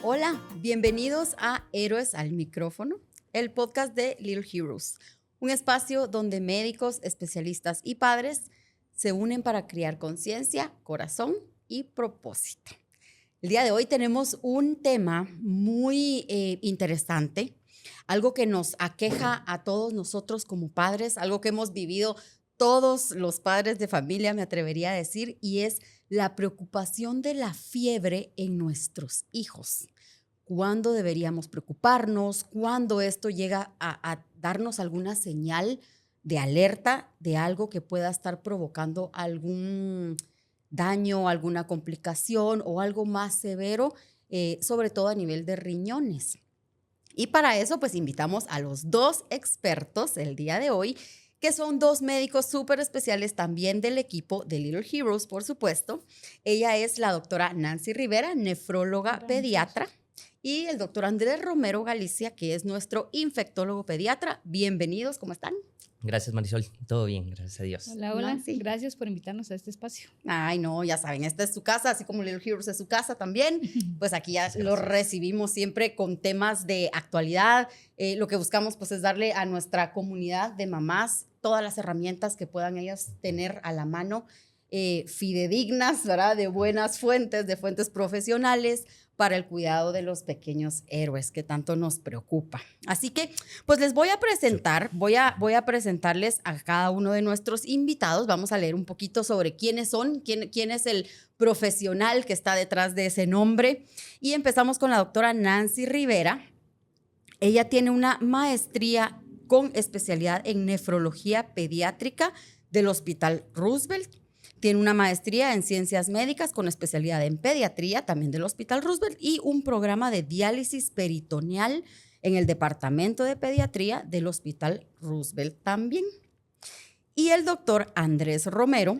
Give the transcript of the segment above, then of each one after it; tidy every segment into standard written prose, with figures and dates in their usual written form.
Hola, bienvenidos a Héroes al Micrófono, el podcast de Little Heroes, un espacio donde médicos, especialistas y padres se unen para crear conciencia, corazón y propósito. El día de hoy tenemos un tema muy interesante, algo que nos aqueja a todos nosotros como padres, algo que hemos vivido todos los padres de familia, me atrevería a decir, y es la preocupación de la fiebre en nuestros hijos. ¿Cuándo deberíamos preocuparnos? ¿Cuándo esto llega a darnos alguna señal de alerta de algo que pueda estar provocando algún daño, alguna complicación o algo más severo, sobre todo a nivel de riñones? Y para eso, pues invitamos a los dos expertos el día de hoy, que son dos médicos súper especiales también del equipo de Little Heroes, por supuesto. Ella es la doctora Nancy Rivera, nefróloga pediatra, y el doctor Andrés Romero Galicia, que es nuestro infectólogo pediatra. Bienvenidos, ¿cómo están? Gracias, Marisol. Todo bien, gracias a Dios. Hola, Nancy. Gracias por invitarnos a este espacio. Ay, no, ya saben, esta es su casa, así como Little Heroes es su casa también. Pues aquí ya lo recibimos siempre con temas de actualidad. Lo que buscamos pues es darle a nuestra comunidad de mamás todas las herramientas que puedan ellas tener a la mano, fidedignas, ¿verdad? De buenas fuentes, de fuentes profesionales, para el cuidado de los pequeños héroes que tanto nos preocupa. Así que, pues les voy a presentar, voy a presentarles a cada uno de nuestros invitados. Vamos a leer un poquito sobre quiénes son, quién es el profesional que está detrás de ese nombre. Y empezamos con la doctora Nancy Rivera. Ella tiene una maestría con especialidad en nefrología pediátrica del Hospital Roosevelt. Tiene una maestría en ciencias médicas con especialidad en pediatría, también del Hospital Roosevelt, y un programa de diálisis peritoneal en el Departamento de Pediatría del Hospital Roosevelt también. Y el doctor Andrés Romero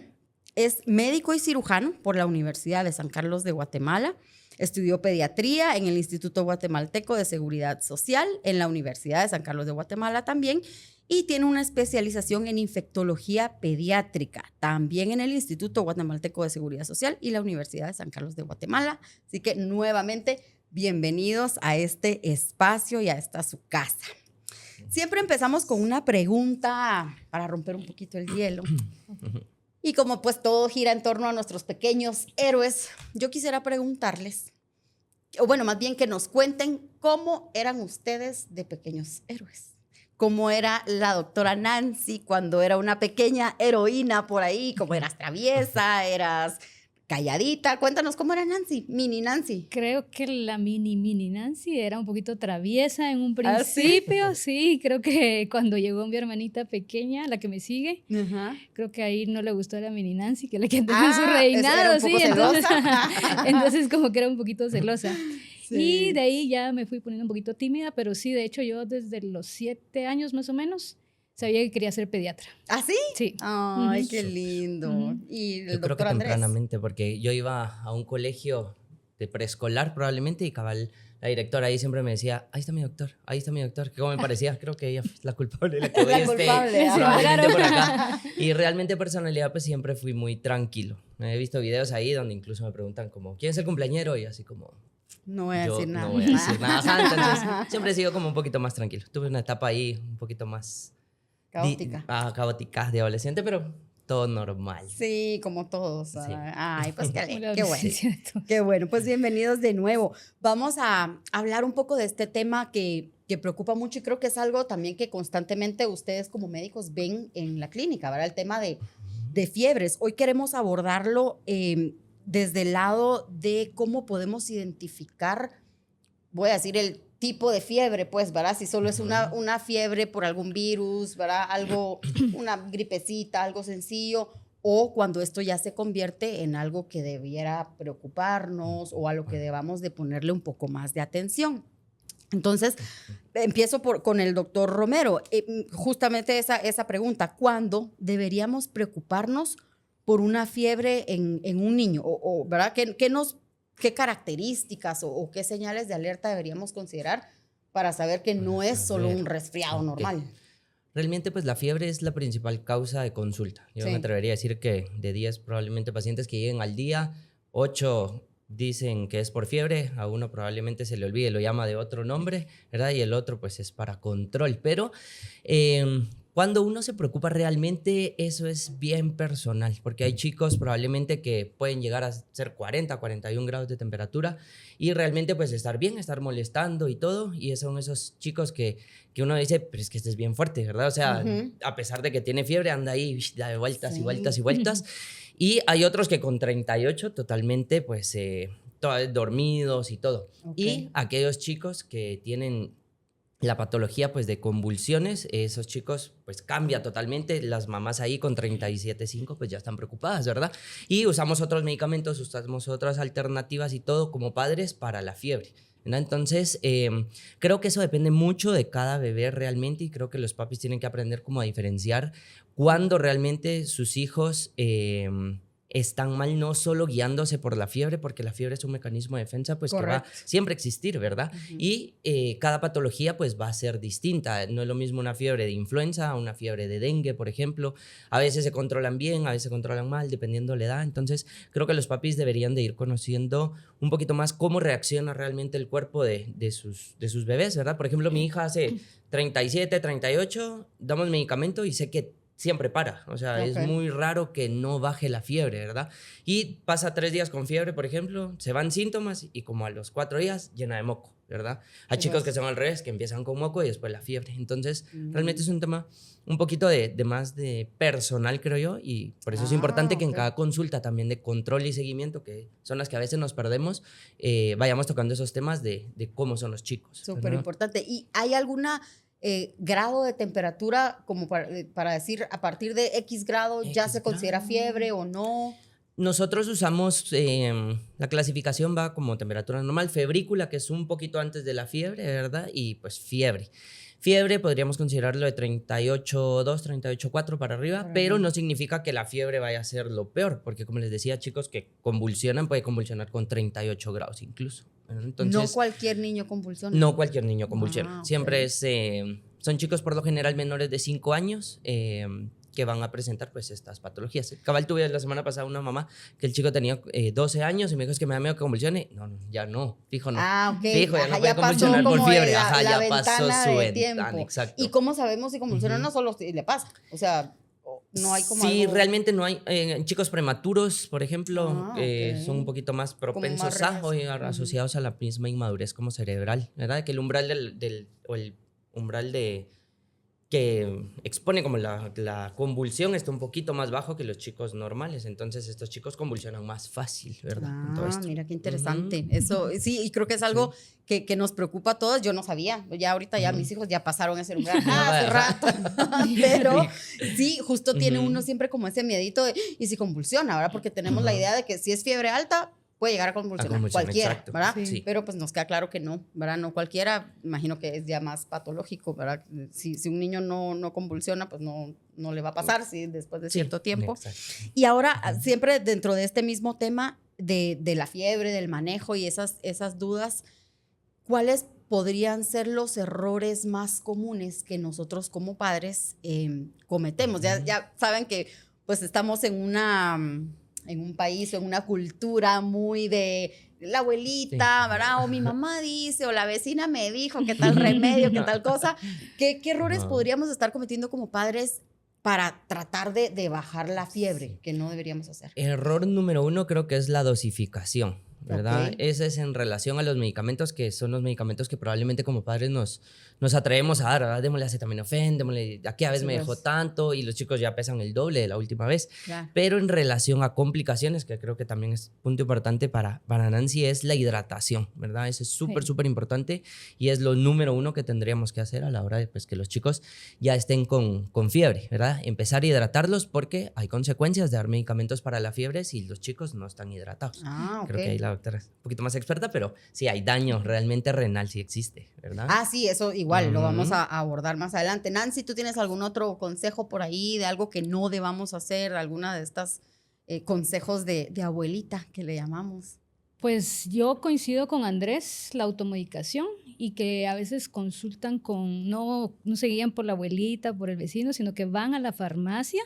es médico y cirujano por la Universidad de San Carlos de Guatemala. Estudió pediatría en el Instituto Guatemalteco de Seguridad Social, en la Universidad de San Carlos de Guatemala también, y tiene una especialización en infectología pediátrica, también en el Instituto Guatemalteco de Seguridad Social y la Universidad de San Carlos de Guatemala. Así que nuevamente, bienvenidos a este espacio y a esta su casa. Siempre empezamos con una pregunta para romper un poquito el hielo. Y como pues todo gira en torno a nuestros pequeños héroes, yo quisiera preguntarles, o bueno, más bien que nos cuenten cómo eran ustedes de pequeños héroes. Cómo era la doctora Nancy cuando era una pequeña heroína por ahí, cómo eras traviesa, eras calladita. Cuéntanos cómo era Nancy, mini Nancy. Creo que la mini Nancy era un poquito traviesa en un principio. ¿Ah, sí? Sí, creo que cuando llegó mi hermanita pequeña, la que me sigue, creo que ahí no le gustó a la mini Nancy, que le quedó su reinado, sí, entonces como que era un poquito celosa. Sí. Y de ahí ya me fui poniendo un poquito tímida, pero sí, de hecho yo desde los 7 años más o menos sabía que quería ser pediatra. ¿Ah, sí? Sí. Ay, qué lindo. Y el yo creo que Andrés. Tempranamente, porque yo iba a un colegio de preescolar probablemente y cabal, la directora ahí siempre me decía, ahí está mi doctor, que como me parecía, creo que ella es la culpable, la que la culpable, probablemente por acá. Y realmente personalidad pues siempre fui muy tranquilo. He visto videos ahí donde incluso me preguntan como, ¿quién es el cumpleañero? Y así como... No voy a decir nada. No voy a decir nada. Entonces, siempre he sido como un poquito más tranquilo. Tuve una etapa ahí un poquito más... Caótica. Caótica de adolescente, pero todo normal. Sí, como todos. Sí. Ay, pues qué bueno. Sí. Qué bueno. Pues bienvenidos de nuevo. Vamos a hablar un poco de este tema que preocupa mucho y creo que es algo también que constantemente ustedes como médicos ven en la clínica, ¿verdad? El tema de fiebres. Hoy queremos abordarlo desde el lado de cómo podemos identificar, voy a decir, el tipo de fiebre, pues, ¿verdad? Si solo es una fiebre por algún virus, ¿verdad? Algo, una gripecita, algo sencillo, o cuando esto ya se convierte en algo que debiera preocuparnos o a lo que debamos de ponerle un poco más de atención. Entonces, empiezo con el doctor Romero. Justamente esa pregunta, ¿cuándo deberíamos preocuparnos por una fiebre en un niño? ¿Verdad? ¿Qué características o qué señales de alerta deberíamos considerar para saber que no es solo un resfriado normal? Realmente, pues la fiebre es la principal causa de consulta. Yo me atrevería a decir que de 10 probablemente pacientes que lleguen al día, 8 dicen que es por fiebre, a uno probablemente se le olvide, lo llama de otro nombre, ¿verdad? Y el otro pues es para control, pero cuando uno se preocupa realmente eso es bien personal, porque hay chicos probablemente que pueden llegar a ser 40, 41 grados de temperatura y realmente pues estar bien, estar molestando y todo, y son esos chicos que uno dice, pero es que este es bien fuerte, ¿verdad? O sea, a pesar de que tiene fiebre, anda ahí, da de vueltas y vueltas y vueltas. Y hay otros que con 38 totalmente pues dormidos y todo. Y aquellos chicos que tienen la patología pues de convulsiones, esos chicos pues cambia totalmente. Las mamás ahí con 37.5 pues ya están preocupadas, ¿verdad? Y usamos otros medicamentos, usamos otras alternativas y todo como padres para la fiebre, ¿no? Entonces, creo que eso depende mucho de cada bebé realmente, y creo que los papis tienen que aprender como a diferenciar cuando realmente sus hijos están mal, no solo guiándose por la fiebre, porque la fiebre es un mecanismo de defensa pues que va a siempre existir, ¿verdad? Y cada patología pues va a ser distinta. No es lo mismo una fiebre de influenza a una fiebre de dengue, por ejemplo. A veces se controlan bien, a veces se controlan mal, dependiendo la edad. Entonces, creo que los papis deberían de ir conociendo un poquito más cómo reacciona realmente el cuerpo de sus bebés, ¿verdad? Por ejemplo, mi hija hace 37, 38, damos medicamento y sé que siempre para, o sea, es muy raro que no baje la fiebre, ¿verdad? Y pasa 3 días con fiebre, por ejemplo, se van síntomas y como a los 4 días llena de moco, ¿verdad? Hay chicos que son al revés, que empiezan con moco y después la fiebre. Entonces, realmente es un tema un poquito de más de personal, creo yo, y por eso es importante que en cada consulta también de control y seguimiento, que son las que a veces nos perdemos, vayamos tocando esos temas de cómo son los chicos. Súper importante. ¿Y hay alguna grado de temperatura como para decir a partir de X grado ya se considera fiebre o no? Nosotros usamos, la clasificación va como temperatura normal, febrícula, que es un poquito antes de la fiebre, ¿verdad? Y pues fiebre. Fiebre podríamos considerarlo de 38.2, 38.4 para arriba, pero no significa que la fiebre vaya a ser lo peor, porque como les decía, chicos que convulsionan, puede convulsionar con 38 grados incluso. Entonces, no cualquier niño convulsiona. No cualquier niño convulsiona. Siempre son chicos por lo general menores de 5 años que van a presentar pues estas patologías. Cabal, tuve la semana pasada una mamá que el chico tenía 12 años y me dijo, es que me da miedo que convulsione. No, ya no, fijo no. Fijo, ya no puede convulsionar por fiebre. Ya pasó su ventana, exacto. ¿Y cómo sabemos si convulsiona? No solo si le pasa, o sea, no hay como sí, algo... realmente no hay. Chicos prematuros, por ejemplo, son un poquito más propensos asociados a la misma inmadurez como cerebral, ¿verdad? Que el umbral el umbral que expone como la convulsión está un poquito más bajo que los chicos normales, entonces estos chicos convulsionan más fácil, ¿verdad? Mira qué interesante. Eso sí, y creo que es algo que nos preocupa a todos. Yo no sabía, ya ahorita ya mis hijos ya pasaron ese umbral hace rato, pero sí, justo tiene uno siempre como ese miedito de, y si convulsiona, ¿verdad? Porque tenemos la idea de que si es fiebre alta puede llegar a convulsionar cualquiera, exacto, ¿verdad? Sí. Pero pues nos queda claro que no, ¿verdad? No cualquiera, imagino que es ya más patológico, ¿verdad? Si un niño no convulsiona, pues no le va a pasar después de cierto tiempo. Exacto. Y ahora, siempre dentro de este mismo tema de la fiebre, del manejo y esas dudas, ¿cuáles podrían ser los errores más comunes que nosotros como padres cometemos? Ya saben que pues estamos en un país o en una cultura muy de la abuelita, ¿verdad? O mi mamá dice, o la vecina me dijo qué tal remedio, qué tal cosa. ¿Qué errores podríamos estar cometiendo como padres para tratar de bajar la fiebre que no deberíamos hacer? Error número 1 creo que es la dosificación, ¿verdad? Ese es en relación a los medicamentos, que son los medicamentos que probablemente como padres nos atrevemos a dar, ¿verdad? Démosle acetaminofén, démosle, aquella vez me dejó tanto, y los chicos ya pesan el doble de la última vez. Pero en relación a complicaciones, que creo que también es punto importante para Nancy, es la hidratación, ¿verdad? Eso es súper importante y es lo número 1 que tendríamos que hacer a la hora de pues, que los chicos ya estén con fiebre, ¿verdad? Empezar a hidratarlos, porque hay consecuencias de dar medicamentos para la fiebre si los chicos no están hidratados. Creo que ahí la doctora es un poquito más experta, pero sí hay daño realmente renal, sí existe, ¿verdad? Sí, eso igual lo vamos a abordar más adelante. Nancy, ¿tú tienes algún otro consejo por ahí de algo que no debamos hacer? ¿Alguna de estas consejos de abuelita que le llamamos? Pues yo coincido con Andrés, la automedicación, y que a veces consultan no se guían por la abuelita, por el vecino, sino que van a la farmacia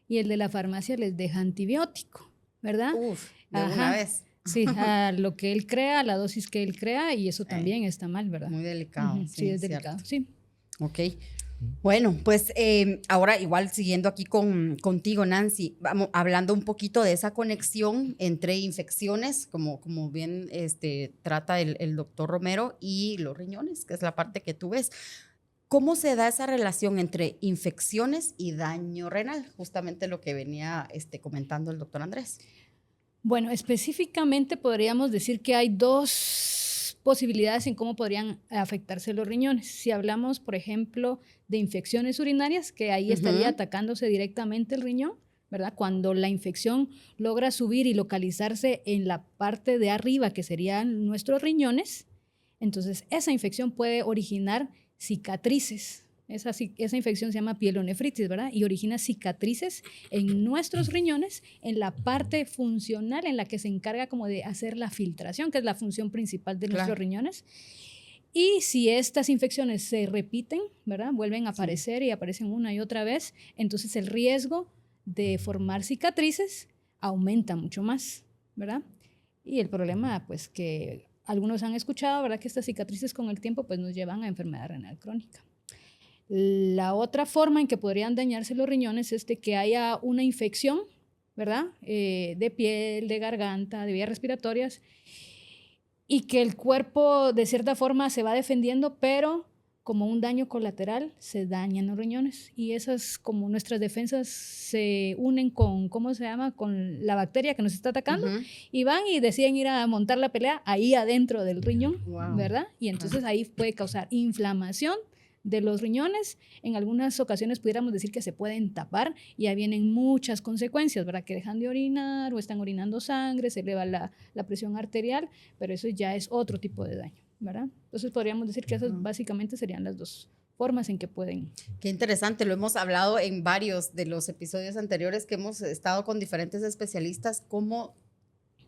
y el de la farmacia les deja antibiótico, ¿verdad? De una vez. Sí, a lo que él crea, a la dosis que él crea, y eso también está mal, ¿verdad? Muy delicado. Sí, es delicado, sí. Ok. Bueno, pues ahora igual siguiendo aquí contigo, Nancy, vamos hablando un poquito de esa conexión entre infecciones, como bien trata el doctor Romero, y los riñones, que es la parte que tú ves. ¿Cómo se da esa relación entre infecciones y daño renal? Justamente lo que venía comentando el doctor Andrés. Bueno, específicamente podríamos decir que hay dos posibilidades en cómo podrían afectarse los riñones. Si hablamos, por ejemplo, de infecciones urinarias, que ahí estaría atacándose directamente el riñón, ¿verdad? Cuando la infección logra subir y localizarse en la parte de arriba, que serían nuestros riñones, entonces esa infección puede originar cicatrices. Esa infección se llama pielonefritis, ¿verdad? Y origina cicatrices en nuestros riñones, en la parte funcional en la que se encarga como de hacer la filtración, que es la función principal de nuestros riñones. Y si estas infecciones se repiten, ¿verdad? Vuelven a aparecer y aparecen una y otra vez, entonces el riesgo de formar cicatrices aumenta mucho más, ¿verdad? Y el problema, pues que algunos han escuchado, ¿verdad? Que estas cicatrices con el tiempo pues nos llevan a enfermedad renal crónica. La otra forma en que podrían dañarse los riñones es de que haya una infección, ¿verdad? De piel, de garganta, de vías respiratorias, y que el cuerpo de cierta forma se va defendiendo, pero como un daño colateral se dañan los riñones. Y esas, como nuestras defensas se unen con, ¿cómo se llama? Con la bacteria que nos está atacando, y van y deciden ir a montar la pelea ahí adentro del riñón, ¿verdad? Y entonces ahí puede causar inflamación de los riñones. En algunas ocasiones pudiéramos decir que se pueden tapar y ya vienen muchas consecuencias, ¿verdad? Que dejan de orinar o están orinando sangre, se eleva la presión arterial, pero eso ya es otro tipo de daño, ¿verdad? Entonces podríamos decir que esas básicamente serían las dos formas en que pueden. Qué interesante, lo hemos hablado en varios de los episodios anteriores que hemos estado con diferentes especialistas, cómo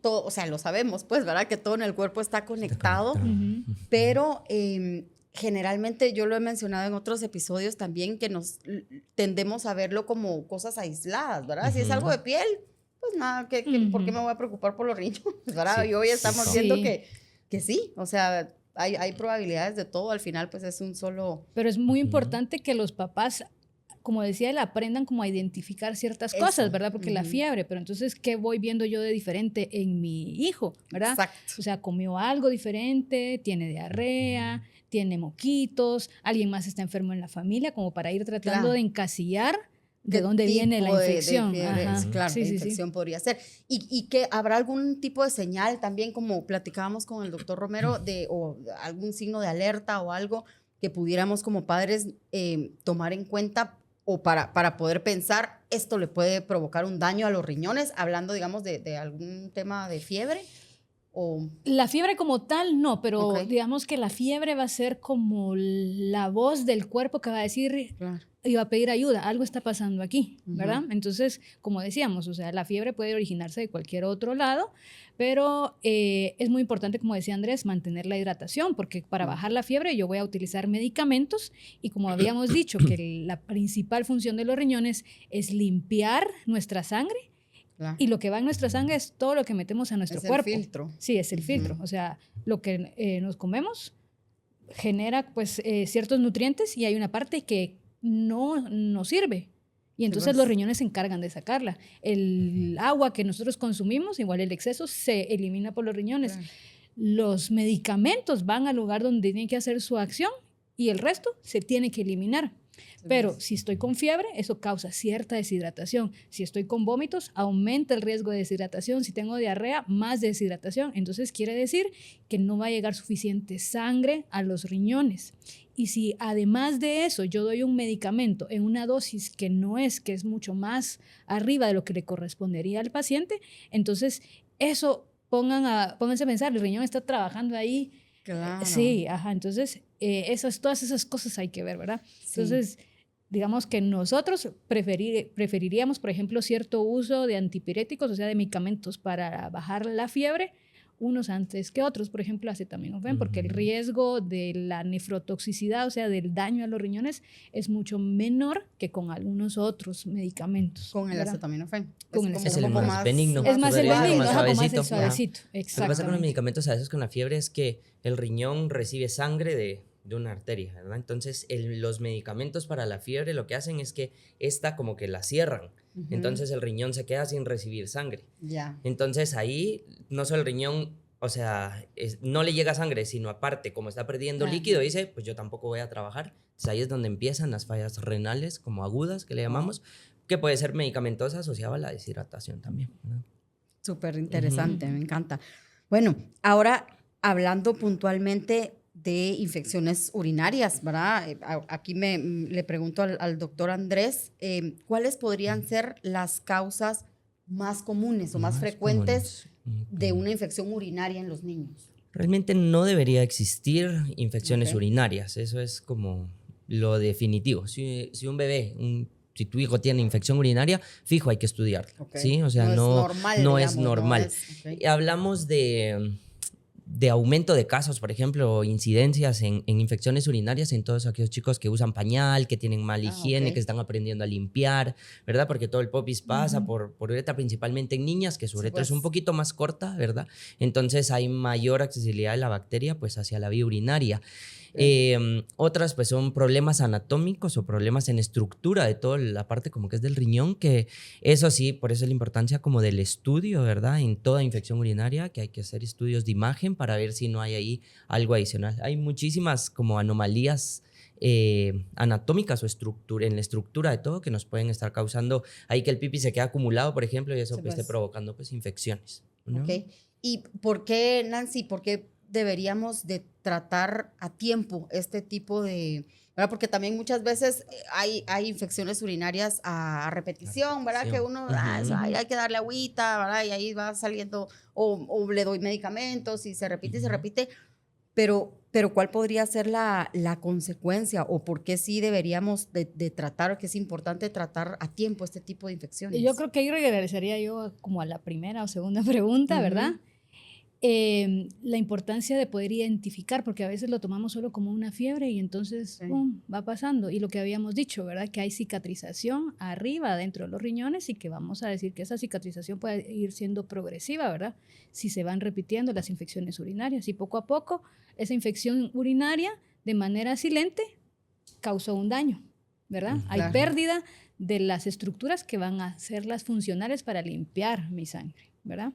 todo, o sea, lo sabemos, pues, ¿verdad? Que todo en el cuerpo está conectado, pero generalmente yo lo he mencionado en otros episodios también, que nos tendemos a verlo como cosas aisladas, ¿verdad? Si es algo de piel, pues nada, ¿por qué me voy a preocupar por los riñones, ¿verdad? Y hoy estamos viendo que sí, o sea, hay probabilidades de todo, al final pues es un solo... Pero es muy importante que los papás, como decía él, aprendan como a identificar ciertas cosas, ¿verdad? Porque la fiebre, pero entonces, ¿qué voy viendo yo de diferente en mi hijo, ¿verdad? Exacto. O sea, comió algo diferente, tiene diarrea, tiene moquitos, alguien más está enfermo en la familia, como para ir tratando de encasillar de dónde viene la infección. De fiebre, claro, la infección podría ser. Y que habrá algún tipo de señal también, como platicábamos con el doctor Romero, o algún signo de alerta o algo que pudiéramos como padres tomar en cuenta, o para poder pensar, esto le puede provocar un daño a los riñones, hablando, digamos, de algún tema de fiebre. ¿O? La fiebre como tal, no, pero digamos que la fiebre va a ser como la voz del cuerpo que va a decir y va a pedir ayuda, algo está pasando aquí, ¿verdad? Entonces, como decíamos, o sea, la fiebre puede originarse de cualquier otro lado, pero es muy importante, como decía Andrés, mantener la hidratación, porque para bajar la fiebre yo voy a utilizar medicamentos, y como habíamos dicho, que la principal función de los riñones es limpiar nuestra sangre. Y lo que va en nuestra sangre es todo lo que metemos a nuestro cuerpo. Es el filtro. Sí, es el filtro. O sea, lo que nos comemos genera pues ciertos nutrientes, y hay una parte que no nos sirve. Y entonces los riñones se encargan de sacarla. El agua que nosotros consumimos, igual el exceso, se elimina por los riñones. Los medicamentos van al lugar donde tienen que hacer su acción, y el resto se tiene que eliminar. Pero si estoy con fiebre, eso causa cierta deshidratación. Si estoy con vómitos, aumenta el riesgo de deshidratación. Si tengo diarrea, más deshidratación. Entonces quiere decir que no va a llegar suficiente sangre a los riñones. Y si además de eso yo doy un medicamento en una dosis que no es, que es mucho más arriba de lo que le correspondería al paciente, entonces eso, pónganse a pensar, el riñón está trabajando ahí. Claro. Sí, entonces todas esas cosas hay que ver, ¿verdad? Entonces, digamos que nosotros preferiríamos, por ejemplo, cierto uso de antipiréticos, o sea, de medicamentos para bajar la fiebre, unos antes que otros, por ejemplo, acetaminofén, porque el riesgo de la nefrotoxicidad, o sea, del daño a los riñones, es mucho menor que con algunos otros medicamentos. Con el ¿verdad? acetaminofén. Con el Es el más benigno. Es más el suave. benigno, más como más suavecito. el suavecito. Lo que pasa Exactamente. con los medicamentos a veces con la fiebre es que el riñón recibe sangre de una arteria, ¿verdad? Entonces, los medicamentos para la fiebre lo que hacen es que esta como que la cierran. Entonces, el riñón se queda sin recibir sangre. Ya. Entonces, ahí no solo el riñón, o sea, no le llega sangre, sino aparte, como está perdiendo líquido, dice, pues yo tampoco voy a trabajar. Entonces, ahí es donde empiezan las fallas renales, como agudas, que le llamamos, que puede ser medicamentosa asociada a la deshidratación también, ¿no? Súper interesante, me encanta. Bueno, ahora hablando puntualmente de infecciones urinarias, ¿verdad? Aquí le pregunto al doctor Andrés, ¿cuáles podrían ser las causas más comunes o más frecuentes de una infección urinaria en los niños? Realmente no debería existir infecciones urinarias, eso es como lo definitivo. Si un bebé, si tu hijo tiene infección urinaria, fijo, hay que estudiarlo, ¿sí? O sea, no es normal. Hablamos de aumento de casos, por ejemplo, incidencias en infecciones urinarias en todos aquellos chicos que usan pañal, que tienen mala higiene, que están aprendiendo a limpiar, ¿verdad? Porque todo el popis pasa por uretra, principalmente en niñas, que su uretra es un poquito más corta, ¿verdad? Entonces hay mayor accesibilidad de la bacteria pues hacia la vía urinaria. Otras pues son problemas anatómicos o problemas en estructura de toda la parte como que es del riñón, que eso sí, por eso es la importancia como del estudio, ¿verdad? En toda infección urinaria, que hay que hacer estudios de imagen para ver si no hay ahí algo adicional. Hay muchísimas como anomalías anatómicas o en la estructura de todo que nos pueden estar causando ahí que el pipí se queda acumulado, por ejemplo, y eso pues, esté provocando pues infecciones, ¿no? Okay. ¿Y por qué, Nancy, por qué deberíamos de tratar a tiempo este tipo de, ¿verdad? Porque también muchas veces hay infecciones urinarias a repetición, ¿verdad? Que uno, hay que darle agüita, ¿verdad? Y ahí va saliendo, o le doy medicamentos y se repite, pero ¿cuál podría ser la consecuencia o por qué sí deberíamos de tratar o que es importante tratar a tiempo este tipo de infecciones? Yo creo que ahí regresaría yo como a la primera o segunda pregunta, ¿verdad? La importancia de poder identificar, porque a veces lo tomamos solo como una fiebre y entonces ¡pum!, va pasando. Y lo que habíamos dicho, ¿verdad? Que hay cicatrización arriba dentro de los riñones y que vamos a decir que esa cicatrización puede ir siendo progresiva, ¿verdad? Si se van repitiendo las infecciones urinarias y poco a poco esa infección urinaria de manera silente causó un daño, ¿verdad? Hay pérdida de las estructuras que van a ser las funcionales para limpiar mi sangre, ¿verdad?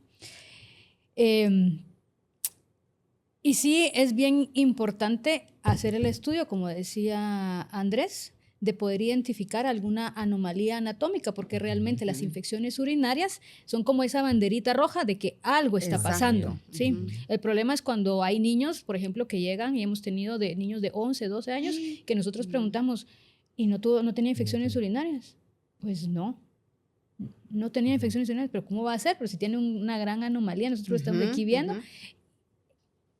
Y sí, es bien importante hacer el estudio, como decía Andrés, de poder identificar alguna anomalía anatómica, porque realmente las infecciones urinarias son como esa banderita roja de que algo está pasando, ¿sí? El problema es cuando hay niños, por ejemplo, que llegan, y hemos tenido niños de 11, 12 años, que nosotros preguntamos, ¿y no tenía infecciones urinarias? Pues no tenía infecciones urinarias, pero ¿cómo va a ser? Pero si tiene una gran anomalía, nosotros lo estamos aquí viendo.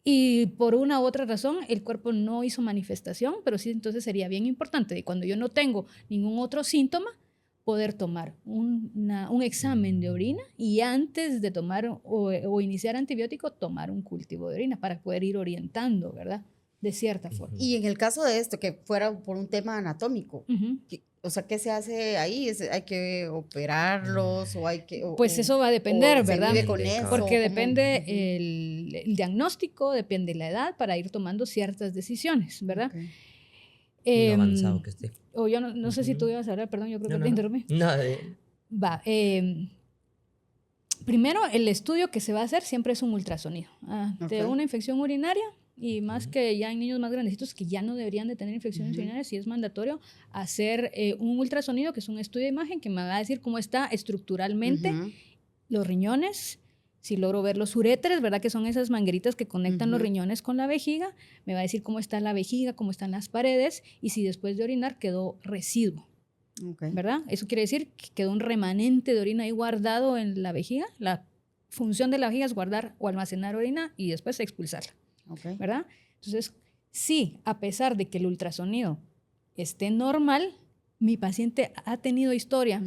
Y por una u otra razón, el cuerpo no hizo manifestación, pero sí, entonces sería bien importante de cuando yo no tengo ningún otro síntoma, poder tomar un examen de orina y antes de tomar o iniciar antibiótico, tomar un cultivo de orina para poder ir orientando, ¿verdad? De cierta forma. Y en el caso de esto, que fuera por un tema anatómico, o sea, ¿qué se hace ahí? ¿Hay que operarlos o hay que...? Pues eso va a depender, ¿verdad? Con eso, porque depende el diagnóstico, depende la edad para ir tomando ciertas decisiones, ¿verdad? Lo avanzado que esté. O yo no sé si tú ibas a hablar, perdón, yo creo que te interrumpí. Va, primero, el estudio que se va a hacer siempre es un ultrasonido de una infección urinaria. Y más que ya en niños más grandecitos que ya no deberían de tener infecciones urinarias, sí es mandatorio hacer un ultrasonido, que es un estudio de imagen que me va a decir cómo está estructuralmente los riñones, si logro ver los uréteres, ¿verdad? Que son esas mangueritas que conectan los riñones con la vejiga, me va a decir cómo está la vejiga, cómo están las paredes y si después de orinar quedó residuo, ¿verdad? Eso quiere decir que quedó un remanente de orina ahí guardado en la vejiga. La función de la vejiga es guardar o almacenar orina y después expulsarla. ¿Verdad? Entonces, sí, a pesar de que el ultrasonido esté normal, mi paciente ha tenido historia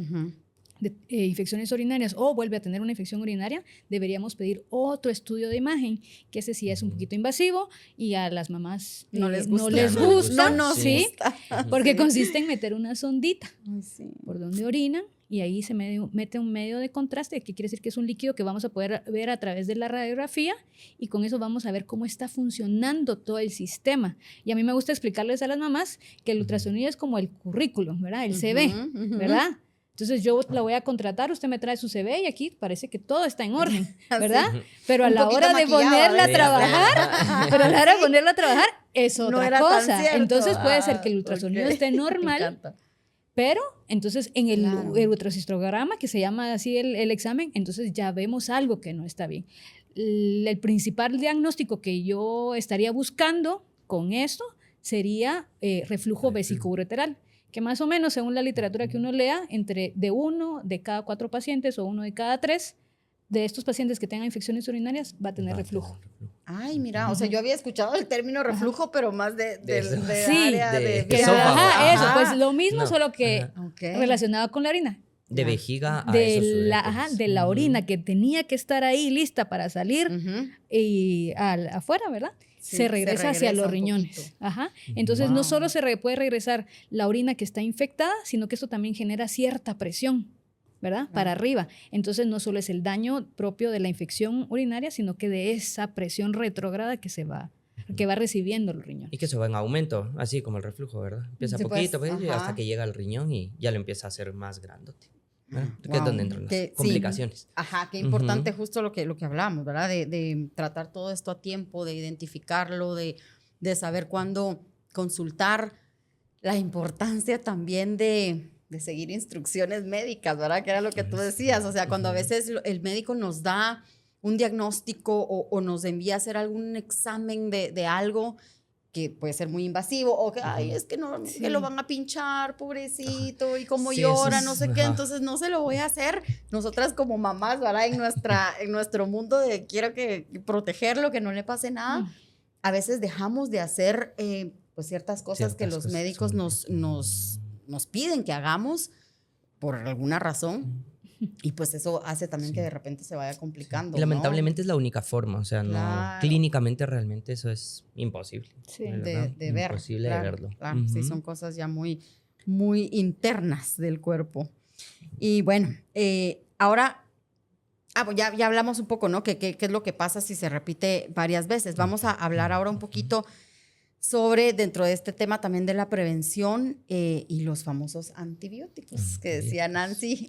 infecciones urinarias o vuelve a tener una infección urinaria, deberíamos pedir otro estudio de imagen, que ese sí es un poquito invasivo y a las mamás no les gusta. No nos ¿sí? gusta. Porque Sí. consiste en meter una sondita Ay, sí. por donde orinan y ahí se mete un medio de contraste, que quiere decir que es un líquido que vamos a poder ver a través de la radiografía y con eso vamos a ver cómo está funcionando todo el sistema. Y a mí me gusta explicarles a las mamás que el ultrasonido es como el currículum, ¿verdad? El CV, ¿verdad? Entonces yo la voy a contratar, usted me trae su CV y aquí parece que todo está en orden, ¿verdad? Sí. Pero a Un la poquito hora de maquillado, ponerla a ¿eh? trabajar, pero a la hora de ponerla a trabajar es No otra era tan cosa. cierto. Entonces puede ser que el ultrasonido Ok. esté Me normal, encanta. pero entonces en el, Claro. el ultracistograma, que se llama así el examen, entonces ya vemos algo que no está bien. El principal diagnóstico que yo estaría buscando con esto sería reflujo vesicoureteral, que más o menos, según la literatura que uno lea, entre de 1 de cada 4 pacientes o 1 de cada 3 de estos pacientes que tengan infecciones urinarias va a tener reflujo. Ay, mira, o sea, yo había escuchado el término reflujo, pero más de eso. Sí, área de de Que, esófago. eso, Ajá. pues lo mismo, No, solo que ajá. Ok. relacionado con la orina. De vejiga a De esos la, uréteres. de la orina que tenía que estar ahí lista para salir Ujú. y afuera, ¿verdad? Sí, Se regresa hacia regresa los un riñones. poquito. Ajá. Entonces no Wow. solo puede regresar la orina que está infectada, sino que esto también genera cierta presión, ¿verdad? Para arriba. Entonces no solo es el daño propio de la infección urinaria, sino que de esa presión retrógrada que va recibiendo los riñones. Y que eso va en aumento, así como el reflujo, ¿verdad? Empieza Sí, poquito, pues, poquito, ajá. hasta que llega al riñón y ya lo empieza a hacer más grandote. ¿verdad? Que es Wow. donde entran las Que sí. complicaciones. Ajá, qué importante justo lo que hablamos, ¿verdad? De tratar todo esto a tiempo, de identificarlo, de saber cuándo consultar, la importancia también de seguir instrucciones médicas, ¿verdad? Que era lo que tú decías, o sea, cuando a veces el médico nos da un diagnóstico o nos envía a hacer algún examen de algo que puede ser muy invasivo, o que, ay, es que no, Sí. que lo van a pinchar, pobrecito, y como Sí, llora, eso no es- sé qué, ajá. entonces no se lo voy a hacer. Nosotras como mamás, ¿verdad? En nuestro mundo de quiero que protegerlo, que no le pase nada, a veces dejamos de hacer pues ciertas cosas que Ciertas los cosas médicos son- nos piden que hagamos por alguna razón. Y pues eso hace también que de repente se vaya complicando. Y lamentablemente es la única forma, o sea, no, Claro. clínicamente realmente eso es imposible. Sí. ¿no? ¿verdad? De ver. Imposible Claro, de verlo. claro, sí, Ujú. son cosas ya muy, muy internas del cuerpo. Y bueno, ahora, pues ya hablamos un poco, ¿no? ¿Qué es lo que pasa si se repite varias veces? Vamos a hablar ahora un poquito sobre, dentro de este tema también de la prevención y los famosos antibióticos, que decía Nancy,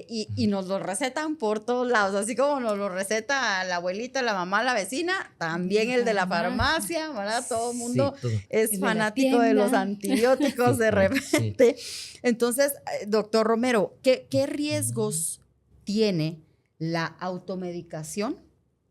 y nos los recetan por todos lados, así como nos lo receta la abuelita, la mamá, la vecina, también el de la farmacia, ¿verdad? Todo el mundo Sí, todo. es El de la fanático de los tienda. antibióticos Sí, de claro, repente. Entonces, doctor Romero, ¿qué riesgos tiene la automedicación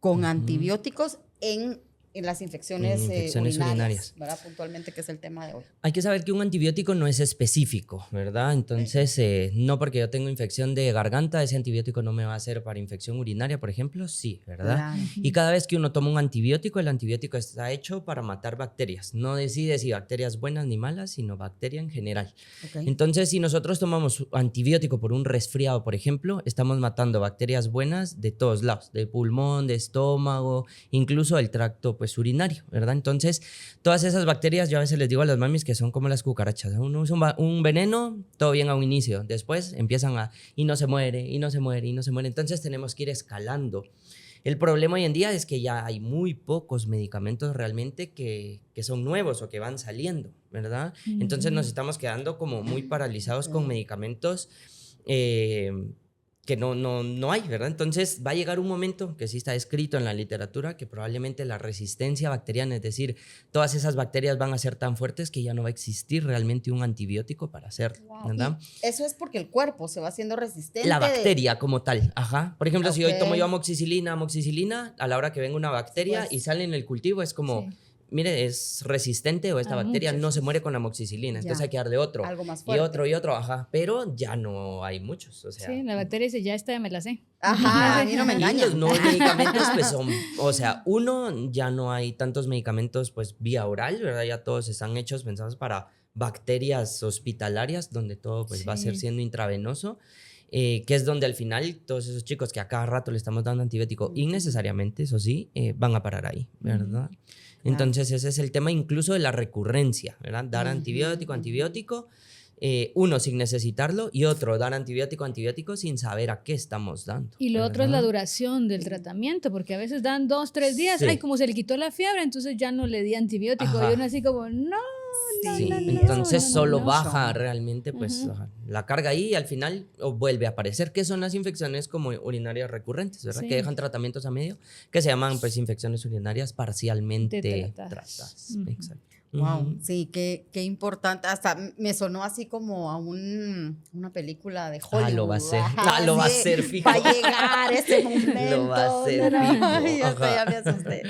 con antibióticos en las infecciones, infecciones urinarias. ¿verdad? Puntualmente, que es el tema de hoy. Hay que saber que un antibiótico no es específico, ¿verdad? Entonces, no porque yo tengo infección de garganta, ese antibiótico no me va a hacer para infección urinaria, por ejemplo, sí, ¿verdad? Claro. Y cada vez que uno toma un antibiótico, el antibiótico está hecho para matar bacterias. No decide si bacterias buenas ni malas, sino bacteria en general. Ok. Entonces, si nosotros tomamos antibiótico por un resfriado, por ejemplo, estamos matando bacterias buenas de todos lados, de pulmón, de estómago, incluso el tracto pues, urinario, ¿verdad? Entonces, todas esas bacterias, yo a veces les digo a las mamis que son como las cucarachas. Uno usa un veneno, todo bien a un inicio, después empiezan y no se muere, y no se muere, y no se muere. Entonces, tenemos que ir escalando. El problema hoy en día es que ya hay muy pocos medicamentos realmente que son nuevos o que van saliendo, ¿verdad? Entonces nos estamos quedando como muy paralizados con medicamentos que no hay, ¿verdad? Entonces va a llegar un momento que sí está escrito en la literatura que probablemente la resistencia bacteriana, es decir, todas esas bacterias van a ser tan fuertes que ya no va a existir realmente un antibiótico para hacerlo, Wow. ¿verdad? Y eso es porque el cuerpo se va haciendo resistente. La bacteria como tal, ajá. Por ejemplo, si hoy Ok. tomo yo amoxicilina, a la hora que venga una bacteria Pues, y sale en el cultivo es como, Sí. mire, es resistente o esta A bacteria muchas no se cosas. muere con amoxicilina, entonces Ya. hay que darle otro. Algo más Y fuerte. otro, ajá. Pero ya no hay muchos, o sea. Sí, la bacteria dice, ya esta ya me la sé. Ajá, a mí no me Y engañan. los nuevos medicamentos, pues son, o sea, ya no hay tantos medicamentos, pues vía oral, ¿verdad? Ya todos están hechos, pensados para bacterias hospitalarias, donde todo, pues va a ser Sí. siendo intravenoso. que es donde al final todos esos chicos que a cada rato le estamos dando antibiótico innecesariamente, eso sí, van a parar ahí, ¿verdad? Entonces ese es el tema incluso de la recurrencia, ¿verdad? Dar antibiótico, uno sin necesitarlo y otro dar antibiótico sin saber a qué estamos dando. Y lo ¿verdad? otro es la duración del tratamiento, porque a veces dan 2, 3 días, Sí. ay, como se le quitó la fiebre, entonces ya no le di antibiótico. Ajá. Y uno así como, no, Sí, no, entonces no, solo no. baja realmente pues Ujú. ajá, la carga ahí y al final vuelve a aparecer, que son las infecciones como urinarias recurrentes, ¿verdad? Sí. Que dejan tratamientos a medio, que se llaman pues infecciones urinarias parcialmente Tratadas. tratadas. Ujú. Exacto. Wow, Ujú. sí, qué importante. Hasta me sonó así como a una película de Hollywood. Lo va a hacer. Ajá, Lo va a así de, hacer fijo. Va a llegar ese momento. Lo va a hacer ¿no? fijo. Ay, ya sé, Ajá. ya me asusté.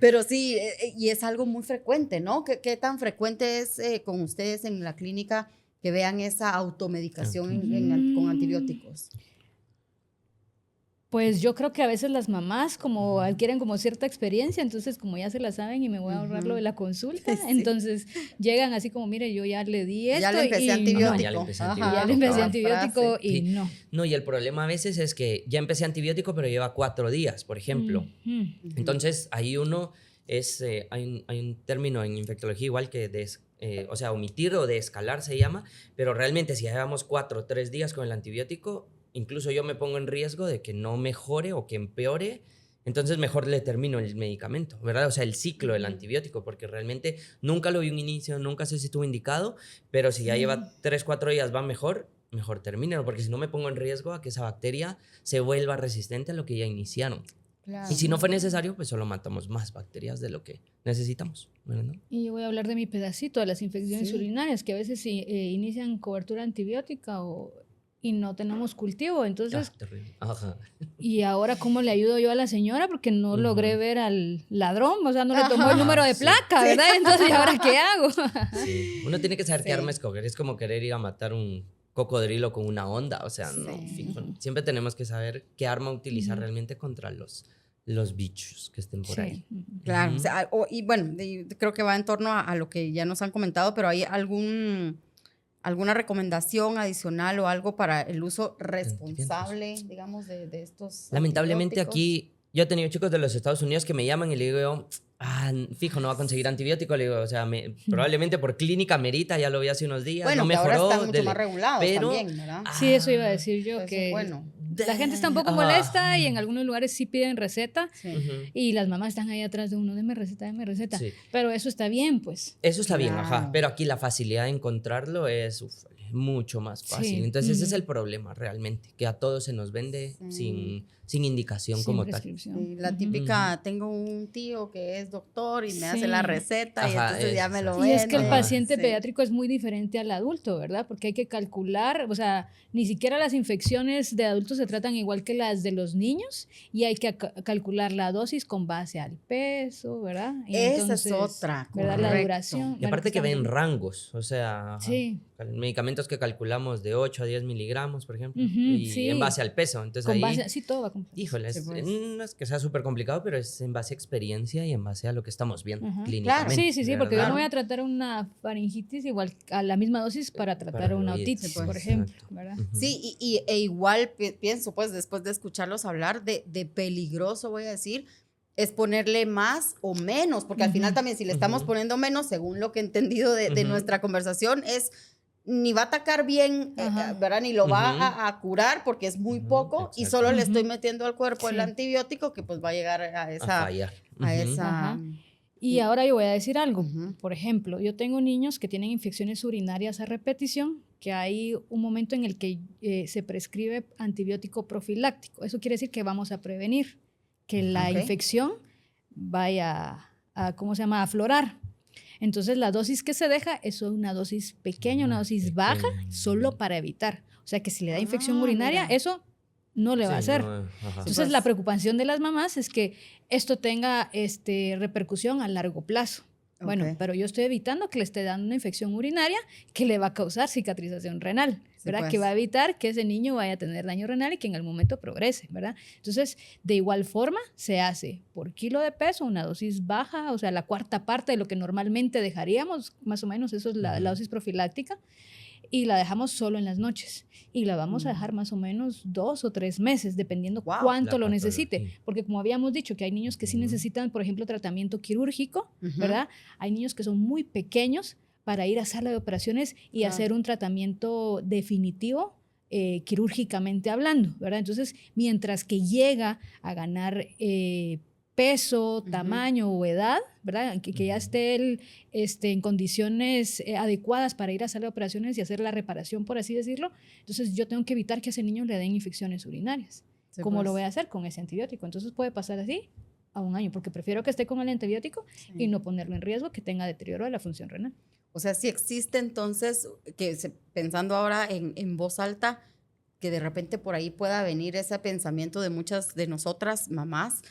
Pero sí, y es algo muy frecuente, ¿no? ¿Qué tan frecuente es con ustedes en la clínica que vean esa automedicación con antibióticos? Pues yo creo que a veces las mamás como adquieren como cierta experiencia, entonces como ya se la saben y me voy a ahorrar lo de la consulta, Sí. entonces llegan así como, mire, yo ya le di esto Ya le empecé y antibiótico. Ya le empecé Ajá, antibiótico. ya le empecé cabal antibiótico frase. y Sí. no. No, y el problema a veces es que ya empecé antibiótico, pero lleva 4 días, por ejemplo. Ujú. Entonces, ahí uno es, hay un término en infectología igual que, o sea, omitir o desescalar se llama, pero realmente si ya llevamos 4 o 3 días con el antibiótico, incluso yo me pongo en riesgo de que no mejore o que empeore, entonces mejor le termino el medicamento, ¿verdad? O sea, el ciclo del antibiótico, porque realmente nunca lo vi un inicio, nunca sé si estuvo indicado, pero si ya lleva 3, 4 días va mejor termínelo, porque si no me pongo en riesgo a que esa bacteria se vuelva resistente a lo que ya iniciaron. Claro. Y si no fue necesario, pues solo matamos más bacterias de lo que necesitamos. ¿Verdad? Y yo voy a hablar de mi pedacito, de las infecciones Sí. urinarias, que a veces inician cobertura antibiótica y no tenemos cultivo. Entonces, Terrible. Ajá. ¿y ahora cómo le ayudo yo a la señora? Porque no logré ver al ladrón, o sea, no le tomó Ajá. el número de Sí. placa, ¿verdad? Entonces, ¿y ahora qué hago? Sí. Uno tiene que saber qué Sí. arma escoger. Es como querer ir a matar un cocodrilo con una onda. O sea, no, Sí. fijo. Siempre tenemos que saber qué arma utilizar realmente contra los bichos que estén por ahí. Sí. Claro, Ujú. o sea, y bueno, creo que va en torno a lo que ya nos han comentado, pero ¿hay alguna recomendación adicional o algo para el uso responsable, digamos, de estos Lamentablemente antibióticos? aquí, yo he tenido chicos de los Estados Unidos que me llaman y le digo yo, fijo, no va a conseguir antibiótico. Le digo, o sea, probablemente por clínica merita, ya lo vi hace unos días, Bueno, no que ahora mejoró. están mucho dele. más regulados Pero, también, ¿verdad? Sí, eso iba a decir yo, Eso es que bueno. la gente está un poco Ajá. molesta y en algunos lugares sí piden receta Sí. Ujú. y las mamás están ahí atrás de uno, deme receta. Sí. Pero eso está bien, pues. Eso está bien, Claro. ajá. Pero aquí la facilidad de encontrarlo es mucho más fácil. Sí. Entonces ese es Ujú. el problema realmente, que a todos se nos vende Sí. sin indicación Sin como tal. prescripción. Sí, la típica, tengo un tío que es doctor y me hace Sí. la receta y Ajá, entonces ya eso, me lo exacto. Y es que el vende. paciente Sí. pediátrico es muy diferente al adulto, ¿verdad? Porque hay que calcular, o sea, ni siquiera las infecciones de adultos se tratan igual que las de los niños y hay que calcular la dosis con base al peso, ¿verdad? Y Esa es otra, ¿verdad? La correcto. duración. Y aparte que Bueno, ven rangos, o sea, Sí. medicamentos que calculamos de 8 a 10 miligramos, por ejemplo, Ujú, y sí. en base al peso. Entonces Con ahí, base, sí, todo va con híjole, Sí, pues. no es que sea súper complicado, pero es en base a experiencia y en base a lo que estamos viendo Ajá. clínicamente. Sí, sí, sí, porque yo ¿verdad? no voy a tratar una faringitis igual a la misma dosis para tratar Para una la otitis, otitis, pues. por ejemplo, Exacto. ¿verdad? Ujú. Sí, e igual pienso, pues, después de escucharlos hablar de peligroso, voy a decir, es ponerle más o menos, porque al final también si le estamos Ujú. poniendo menos, según lo que he entendido de Ujú. nuestra conversación, es ni va a atacar bien, Ajá. ¿verdad? Ni lo va Ujú. a curar porque es muy Ujú, poco y exacto. solo le estoy Ujú. metiendo al cuerpo el Sí. antibiótico que pues va a llegar a A esa... fallar. A Ujú. esa Ajá. Y ahora yo voy a decir algo. Ujú. Por ejemplo, yo tengo niños que tienen infecciones urinarias a repetición, que hay un momento en el que se prescribe antibiótico profiláctico. Eso quiere decir que vamos a prevenir que la Ok. infección vaya a, ¿cómo se llama?, a aflorar. Entonces, la dosis que se deja es una dosis pequeña, una dosis baja, solo para evitar. O sea, que si le da infección Ah, urinaria, mira. eso no le va a Sí, hacer. no, ajá. Entonces, pues. la preocupación de las mamás es que esto tenga repercusión a largo plazo. Bueno, Ok. pero yo estoy evitando que le esté dando una infección urinaria que le va a causar cicatrización renal, Sí, ¿verdad? pues. Que va a evitar que ese niño vaya a tener daño renal y que en el momento progrese, ¿verdad? Entonces, de igual forma, se hace por kilo de peso una dosis baja, o sea, la cuarta parte de lo que normalmente dejaríamos, más o menos, eso es la dosis profiláctica. y la dejamos solo en las noches. Y la vamos a dejar más o menos 2 o 3 meses, dependiendo Wow. cuánto lo La necesite. patología. Porque como habíamos dicho, que hay niños que sí necesitan, por ejemplo, tratamiento quirúrgico, ¿verdad? Hay niños que son muy pequeños para ir a sala de operaciones y hacer un tratamiento definitivo, quirúrgicamente hablando, ¿verdad? Entonces, mientras que llega a ganar peso, tamaño o edad, ¿verdad? Que ya esté él en condiciones adecuadas para ir a sala de operaciones y hacer la reparación, por así decirlo. Entonces, yo tengo que evitar que a ese niño le den infecciones urinarias. Sí, ¿Cómo pues. lo voy a hacer? Con ese antibiótico. Entonces, puede pasar así a 1 año, porque prefiero que esté con el antibiótico y no ponerlo en riesgo que tenga deterioro de la función renal. O sea, sí existe entonces, pensando ahora en voz alta, que de repente por ahí pueda venir ese pensamiento de muchas de nosotras mamás,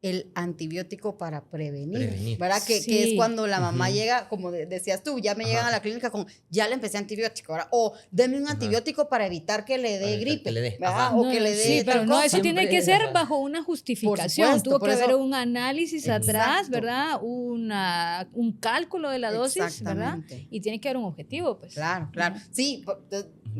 el antibiótico para prevenir, ¿verdad? Que es cuando la mamá llega, como decías tú, ya me llegan a la clínica con, ya le empecé antibiótico, ¿verdad? O deme un antibiótico para evitar que le dé gripe, que le dé. ¿verdad? No, O que le dé sí, pero tal no, cosa. eso tiene que ser bajo una justificación. supuesto, Tuvo por que haber eso- un análisis atrás, ¿verdad? Un cálculo de la dosis, ¿verdad? Exactamente. Y tiene que haber un objetivo, pues. Claro, claro. Sí,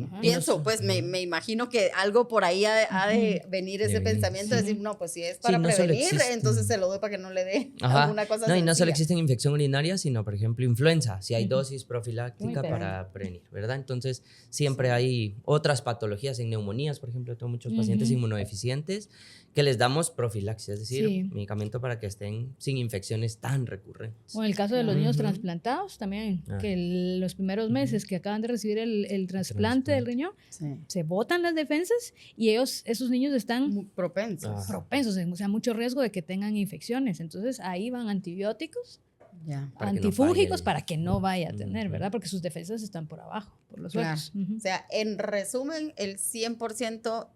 Ajá. pienso, pues me imagino que algo por ahí ha de venir ese De venir, pensamiento de sí. decir, no, pues si es para no solo prevenir, existe. entonces se lo doy para que no le dé Ajá. alguna cosa No, y no solo sencilla. existe infección urinaria, sino, por ejemplo, influenza, si hay dosis Muy profiláctica peor. para prevenir, ¿verdad? Entonces, siempre hay otras patologías en neumonías, por ejemplo, tengo muchos pacientes inmunodeficientes que les damos profilaxis, es decir, medicamento para que estén sin infecciones tan recurrentes. O en el caso de los niños trasplantados también, que los primeros meses que acaban de recibir el trasplante del riñón, Sí. se botan las defensas y esos niños están Muy propensos. propensos, o sea, mucho riesgo de que tengan infecciones. Entonces, ahí van antibióticos, Ya. Para que no antifúngicos falle para que no vaya a tener, ¿verdad? Porque sus defensas están por abajo, por los Claro. suelos. Ujú. O sea, en resumen, el 100%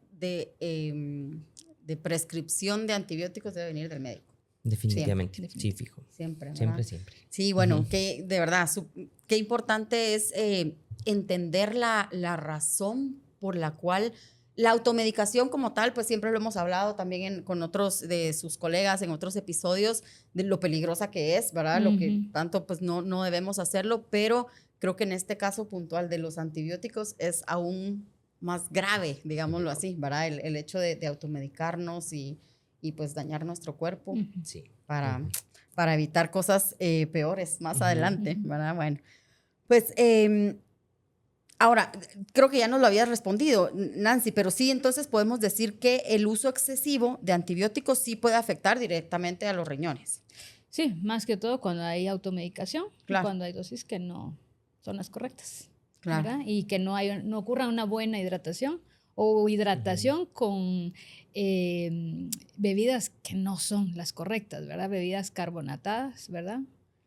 de prescripción de antibióticos debe venir del médico. Definitivamente, Siempre. sí, fijo. Siempre, ¿verdad? Siempre, siempre. Sí, bueno, que de verdad, qué importante es entender la razón por la cual la automedicación como tal, pues siempre lo hemos hablado también con otros de sus colegas en otros episodios de lo peligrosa que es, ¿verdad? Lo que tanto pues no debemos hacerlo, pero creo que en este caso puntual de los antibióticos es aún más grave, digámoslo así, ¿verdad? El hecho de automedicarnos y pues dañar nuestro cuerpo Sí. para evitar cosas peores más adelante, ¿verdad? Bueno, pues ahora, creo que ya nos lo habías respondido, Nancy, pero sí, entonces podemos decir que el uso excesivo de antibióticos sí puede afectar directamente a los riñones. Sí, más que todo cuando hay automedicación, Claro. cuando hay dosis que no son las correctas, Claro. ¿verdad? Y que no ocurra una buena hidratación o hidratación con bebidas que no son las correctas, ¿verdad? Bebidas carbonatadas, ¿verdad?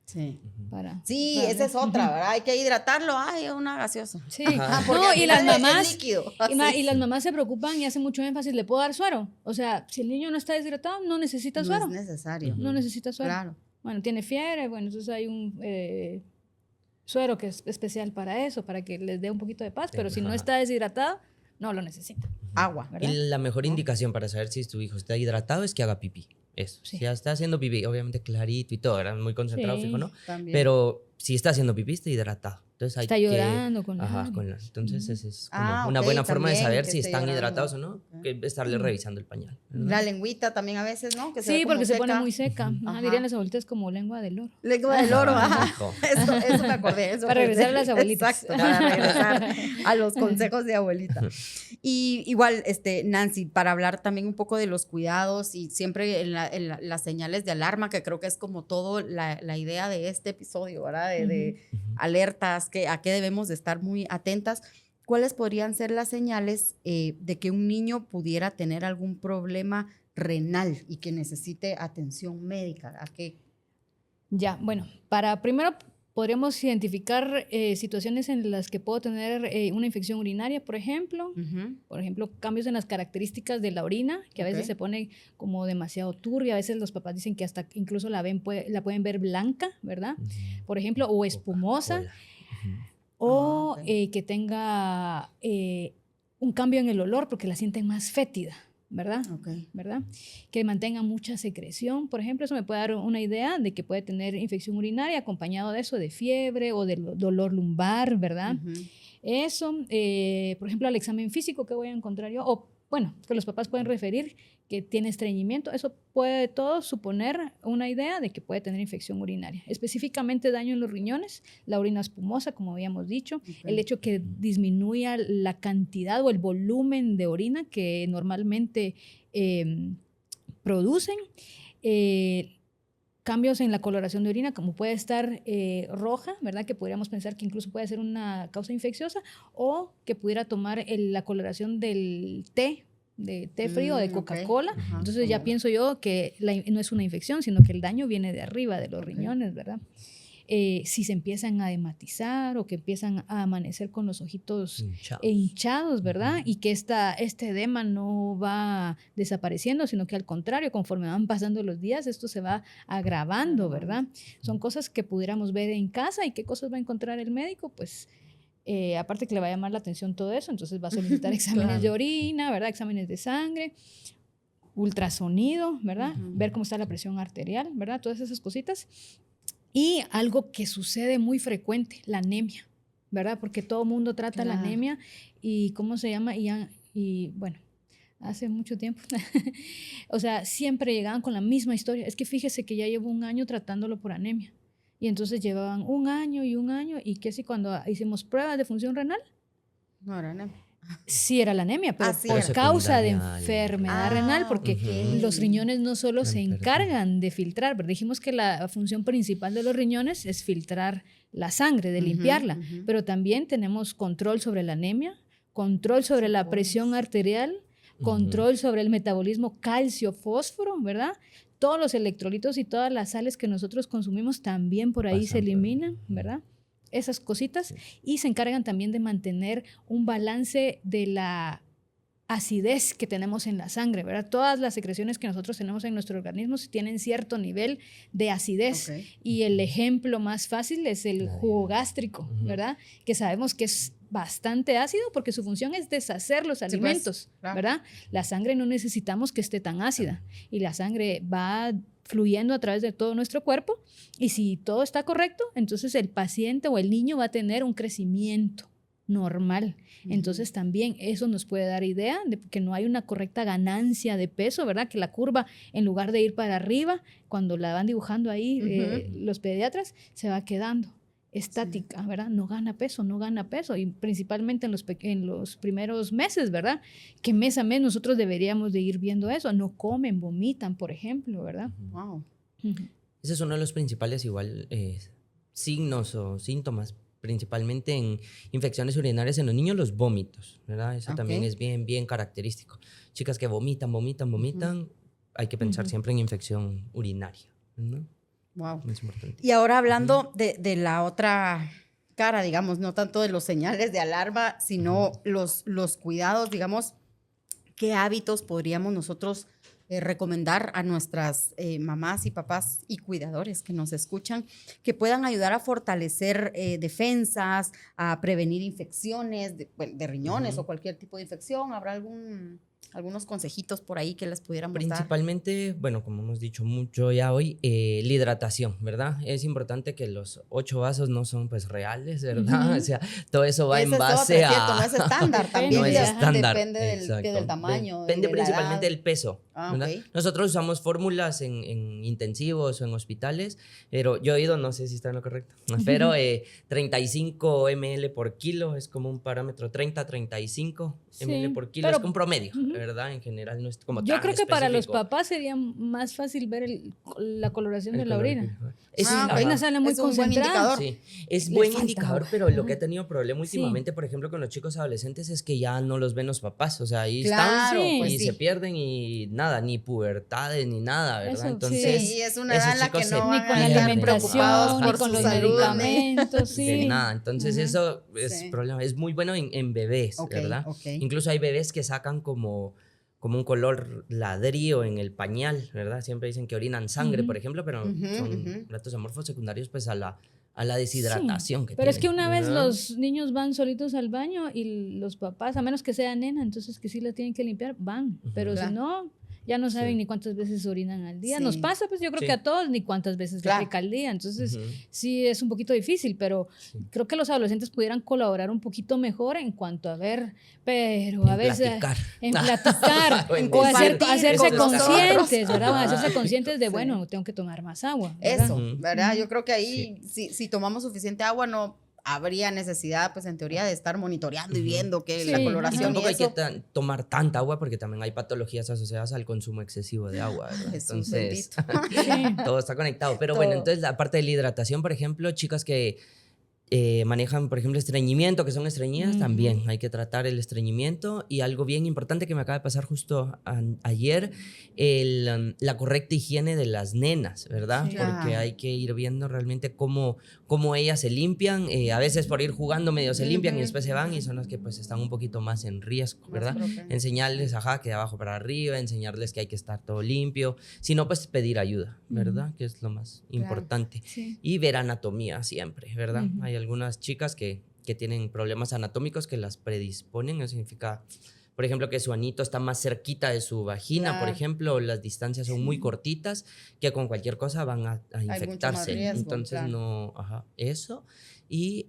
Sí. Para Esa es otra, ¿verdad? Hay que hidratarlo. Ay, una gaseosa. Sí, Porque no, al y final las es mamás, líquido. y las mamás se preocupan y hacen mucho énfasis, ¿le puedo dar suero? O sea, si el niño no está deshidratado, no necesita No suero. es necesario. No necesita suero. Claro. Bueno, tiene fiebre, bueno, entonces hay un suero que es especial para eso, para que les dé un poquito de paz, pero si no está deshidratado, no lo necesita. Agua. ¿verdad? Y la mejor indicación para saber si tu hijo está hidratado es que haga pipí. Eso. Sí. Si ya está haciendo pipí, obviamente clarito y todo, era muy concentrado, Sí. fijo, ¿no? También. Pero si está haciendo pipí, está hidratado. Entonces hay Está llorando con Ajá, lágrimas. entonces esa es como una ok, buena forma de también, saber que si esté están llorando. hidratados o no, que estarle revisando el pañal. ¿verdad? La lengüita también a veces, ¿no? Que se ve Sí, como porque se pone seca. muy seca. Ajá, dirían las abuelitas como lengua del loro. Lengua del oro, ajá. Hijo. Eso me acordé. Eso Para me regresar a acordé. las abuelitas. Exacto, para regresar a los consejos de abuelita. Y igual, Nancy, para hablar también un poco de los cuidados y siempre en las señales de alarma, que creo que es como todo la idea de este episodio, ¿verdad? De alertas, a qué debemos de estar muy atentas. ¿Cuáles podrían ser las señales de que un niño pudiera tener algún problema renal y que necesite atención médica? ¿A qué? Ya, bueno, primero podríamos identificar situaciones en las que puedo tener una infección urinaria, por ejemplo. Por ejemplo, cambios en las características de la orina, que a veces se pone como demasiado turbia. A veces los papás dicen que hasta incluso la pueden ver blanca, ¿verdad? Por ejemplo, o espumosa. O que tenga un cambio en el olor porque la sienten más fétida, ¿verdad? ¿Verdad? Que mantenga mucha secreción, por ejemplo, eso me puede dar una idea de que puede tener infección urinaria acompañado de eso, de fiebre o de dolor lumbar, ¿verdad? Eso, por ejemplo, al examen físico que voy a encontrar yo, o bueno, que los papás pueden referir que tiene estreñimiento, eso puede todo suponer una idea de que puede tener infección urinaria. Específicamente daño en los riñones, la orina espumosa, como habíamos dicho, el hecho que disminuya la cantidad o el volumen de orina que normalmente producen, cambios en la coloración de orina, como puede estar roja, ¿verdad? Que podríamos pensar que incluso puede ser una causa infecciosa, o que pudiera tomar la coloración del té, de té frío, de Coca-Cola. Okay. Entonces ya pienso yo que no es una infección, sino que el daño viene de arriba, de los riñones, ¿verdad? Si se empiezan a hematizar o que empiezan a amanecer con los ojitos hinchados, ¿verdad? Y que este edema no va desapareciendo, sino que al contrario, conforme van pasando los días, esto se va agravando, ¿verdad? Son cosas que pudiéramos ver en casa. ¿Y qué cosas va a encontrar el médico? Pues aparte que le va a llamar la atención todo eso, entonces va a solicitar exámenes de orina, ¿verdad? Exámenes de sangre, ultrasonido, ¿verdad? Ver cómo está la presión arterial, ¿verdad? Todas esas cositas. Y algo que sucede muy frecuente, la anemia, ¿verdad? Porque todo mundo trata la anemia y ¿cómo se llama? Y bueno, hace mucho tiempo, o sea, siempre llegaban con la misma historia. Es que fíjese que ya llevo 1 año tratándolo por anemia. Y entonces llevaban 1 año y que si cuando hicimos pruebas de función renal, no era anemia. Sí era la anemia, pero sí por era. causa de enfermedad renal, porque los riñones no solo se encargan de filtrar, pero dijimos que la función principal de los riñones es filtrar la sangre, de limpiarla, pero también tenemos control sobre la anemia, control sobre la presión arterial, control sobre el metabolismo calcio-fósforo, ¿verdad? Todos los electrolitos y todas las sales que nosotros consumimos también por ahí se eliminan, ¿verdad? Esas cositas, y se encargan también de mantener un balance de la acidez que tenemos en la sangre, ¿verdad? Todas las secreciones que nosotros tenemos en nuestro organismo tienen cierto nivel de acidez, y el ejemplo más fácil es el jugo gástrico, ¿verdad? Que sabemos que es bastante ácido porque su función es deshacer los alimentos, pues, claro. ¿verdad? La sangre no necesitamos que esté tan ácida, y la sangre va fluyendo a través de todo nuestro cuerpo, y si todo está correcto, entonces el paciente o el niño va a tener un crecimiento normal. Entonces también eso nos puede dar idea de que no hay una correcta ganancia de peso, ¿verdad? Que la curva, en lugar de ir para arriba, cuando la van dibujando ahí los pediatras, se va quedando estática, ¿verdad? No gana peso, y principalmente en los primeros meses, ¿verdad? Que mes a mes nosotros deberíamos de ir viendo eso. No comen, vomitan, por ejemplo, ¿verdad? Wow. Ese es uno de los principales signos o síntomas, principalmente en infecciones urinarias en los niños, los vómitos, ¿verdad? Eso también es bien, bien característico. Chicas que vomitan, hay que pensar siempre en infección urinaria, ¿no? Wow. Es importante. Y ahora hablando de la otra cara, digamos, no tanto de los señales de alarma, sino los cuidados, digamos, ¿qué hábitos podríamos nosotros recomendar a nuestras mamás y papás y cuidadores que nos escuchan, que puedan ayudar a fortalecer defensas, a prevenir infecciones de riñones o cualquier tipo de infección? ¿Habrá algunos consejitos por ahí que les pudiéramos dar? Principalmente, bueno, como hemos dicho mucho ya hoy, la hidratación, ¿verdad? Es importante que los 8 vasos no son pues reales, ¿verdad? O sea, todo eso va en base a... Cierto, no es estándar también. No es estándar. Depende del tamaño. Depende de principalmente del peso, ¿verdad? Okay. Nosotros usamos fórmulas en intensivos o en hospitales, pero yo he oído, no sé si está en lo correcto, pero 35 ml por kilo es como un parámetro, 30-35 ml por kilo, es como un promedio, ¿verdad? En general no es como yo tan creo que para los específico. papás sería más fácil ver la coloración de la orina. La orina sale muy concentrada. Sí, es buen indicador, pero lo que he tenido problema últimamente, por ejemplo, con los chicos adolescentes es que ya no los ven los papás, o sea, ahí están y se pierden y nada, ni pubertades ni nada, ¿verdad? Eso, entonces, sí, es una edad en la que no ni con la alimentación, ni con los medicamentos, de nada, entonces eso es problema, es muy bueno en bebés, ¿verdad? Incluso hay bebés que sacan como un color ladrillo en el pañal, ¿verdad? Siempre dicen que orinan sangre, por ejemplo, pero son platos amorfos secundarios pues a la deshidratación que pero tienen, es que una vez ¿verdad? los niños van solitos al baño y los papás, a menos que sea nena, entonces que sí la tienen que limpiar, van, pero si no, ya no saben ni cuántas veces orinan al día. Nos pasa, pues yo creo que a todos ni cuántas veces defeca al día. Entonces, sí es un poquito difícil, pero creo que los adolescentes pudieran colaborar un poquito mejor en cuanto a ver, pero a veces en platicar o hacerse conscientes, ¿verdad? Hacerse conscientes de, bueno, tengo que tomar más agua, ¿verdad? Eso, ¿verdad? Yo creo que ahí, si tomamos suficiente agua, no habría necesidad, pues en teoría, de estar monitoreando y viendo que la coloración tampoco y eso. hay que tomar tanta agua porque también hay patologías asociadas al consumo excesivo de agua, ¿verdad? Entonces, todo está conectado. Pero bueno, entonces la parte de la hidratación, por ejemplo, chicas que manejan, por ejemplo, estreñimiento, que son estreñidas, también hay que tratar el estreñimiento. Y algo bien importante que me acaba de pasar justo ayer, la correcta higiene de las nenas, ¿verdad? Porque hay que ir viendo realmente cómo ellas se limpian. A veces por ir jugando medio se limpian y después se van, y son las que pues están un poquito más en riesgo, ¿verdad? Enseñarles, que de abajo para arriba, enseñarles que hay que estar todo limpio. Si no, pues pedir ayuda, ¿verdad? Que es lo más importante. Y ver anatomía siempre, ¿verdad? Hay algunas chicas que tienen problemas anatómicos que las predisponen. Eso significa, por ejemplo, que su anito está más cerquita de su vagina, por ejemplo, las distancias son muy cortitas, que con cualquier cosa van a infectarse. Riesgo, entonces, eso. Y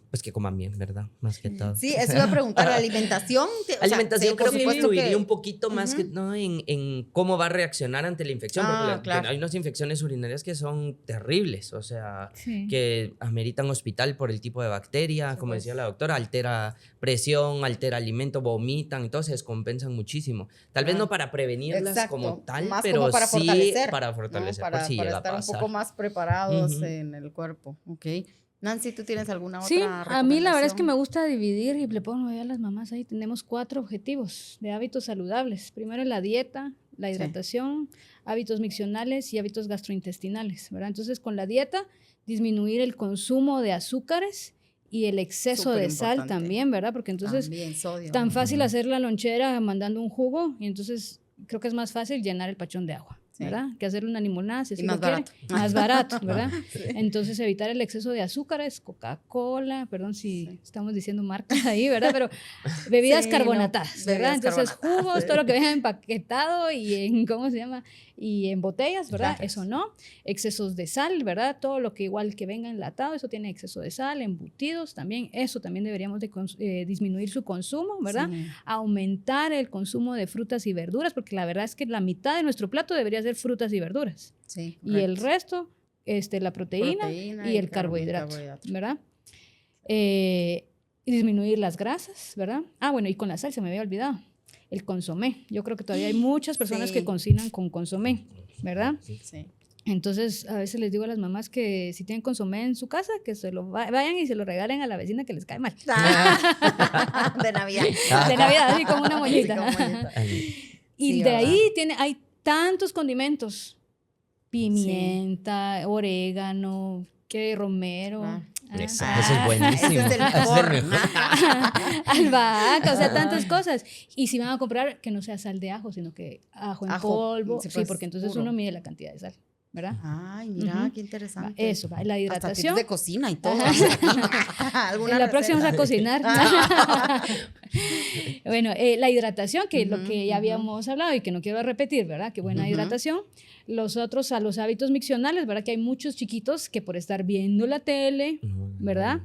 pues que coman bien, ¿verdad? Más que todo. Sí, eso iba a preguntar, ¿la alimentación? Alimentación creo que influiría un poquito más que no en cómo va a reaccionar ante la infección, porque hay unas infecciones urinarias que son terribles, o sea, que ameritan hospital por el tipo de bacteria, como decía la doctora, altera presión, altera alimento, vomitan, entonces se descompensan muchísimo. Tal vez no para prevenirlas como tal, más pero como para sí fortalecer, para fortalecer, ¿no? Por si llega a pasar. Para estar un poco más preparados en el cuerpo, ¿ok? Nancy, ¿tú tienes alguna otra recomendación? A mí la verdad es que me gusta dividir, y le pongo a las mamás ahí, tenemos 4 objetivos de hábitos saludables. Primero la dieta, la hidratación, hábitos miccionales y hábitos gastrointestinales, ¿verdad? Entonces, con la dieta, disminuir el consumo de azúcares y el exceso de sal también, ¿verdad? Porque entonces, sodio, tan fácil hacer la lonchera mandando un jugo, y entonces creo que es más fácil llenar el pachón de agua. ¿Verdad? Que hacerle una limonada, si más barato. Más barato, ¿verdad? Entonces, evitar el exceso de azúcares, Coca-Cola, perdón si estamos diciendo marcas ahí, ¿verdad? Pero bebidas carbonatadas, ¿verdad? Entonces, jugos, todo lo que venga empaquetado y en, ¿cómo se llama? Y en botellas, ¿verdad? Eso no. Excesos de sal, ¿verdad? Todo lo que igual que venga enlatado, eso tiene exceso de sal, embutidos también, eso también deberíamos de disminuir su consumo, ¿verdad? Aumentar el consumo de frutas y verduras, porque la verdad es que la mitad de nuestro plato debería ser frutas y verduras. Y el resto, la proteína y el carbohidrato, ¿verdad? Y disminuir las grasas, ¿verdad? Bueno, y con la sal se me había olvidado. El consomé. Yo creo que todavía hay muchas personas que cocinan con consomé, ¿verdad? Entonces, a veces les digo a las mamás que si tienen consomé en su casa, que se lo vayan y se lo regalen a la vecina que les cae mal. De Navidad. De Navidad, así como una mollita. Y de ahí hay tantos condimentos. Pimienta, orégano, romero. Eso es buenísimo. Ese es el mejor. Albahaca, o sea, tantas cosas. Y si van a comprar, que no sea sal de ajo, sino que ajo en polvo. Sí, porque entonces uno mide la cantidad de sal, ¿verdad? Ay, mira, qué interesante. Eso, la hidratación. Hasta de cocina y todo. En la próxima vamos a cocinar. Bueno, la hidratación, que es lo que ya habíamos hablado y que no quiero repetir, ¿verdad? Qué buena hidratación. Los otros, a los hábitos miccionales, ¿verdad? Que hay muchos chiquitos que por estar viendo la tele, ¿verdad?